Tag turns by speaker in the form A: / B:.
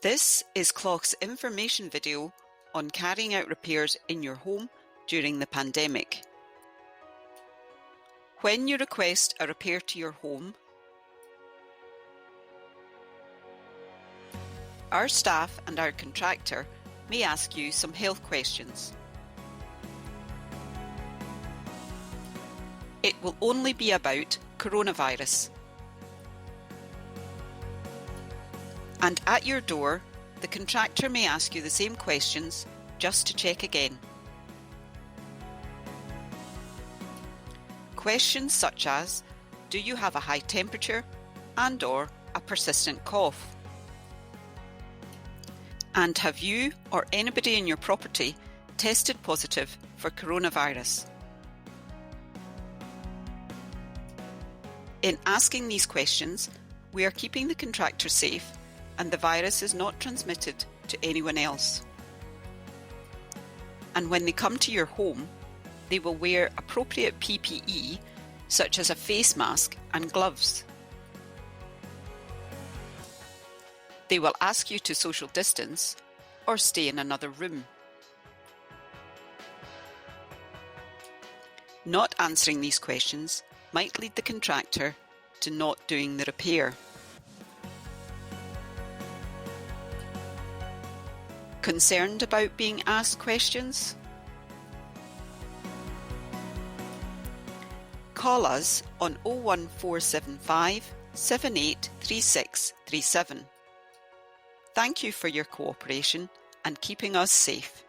A: This is Cloch's information video on carrying out repairs in your home during the pandemic. When you request a repair to your home, our staff and our contractor may ask you some health questions. It will only be about coronavirus. And at your door, the contractor may ask you the same questions just to check again. Questions such as, do you have a high temperature and/or a persistent cough? And have you or anybody in your property tested positive for coronavirus? In asking these questions, we are keeping the contractor safe and the virus is not transmitted to anyone else. And when they come to your home, they will wear appropriate PPE such as a face mask and gloves. They will ask you to social distance or stay in another room. Not answering these questions might lead the contractor to not doing the repair. Concerned about being asked questions? Call us on 01475 783637. Thank you for your cooperation and keeping us safe.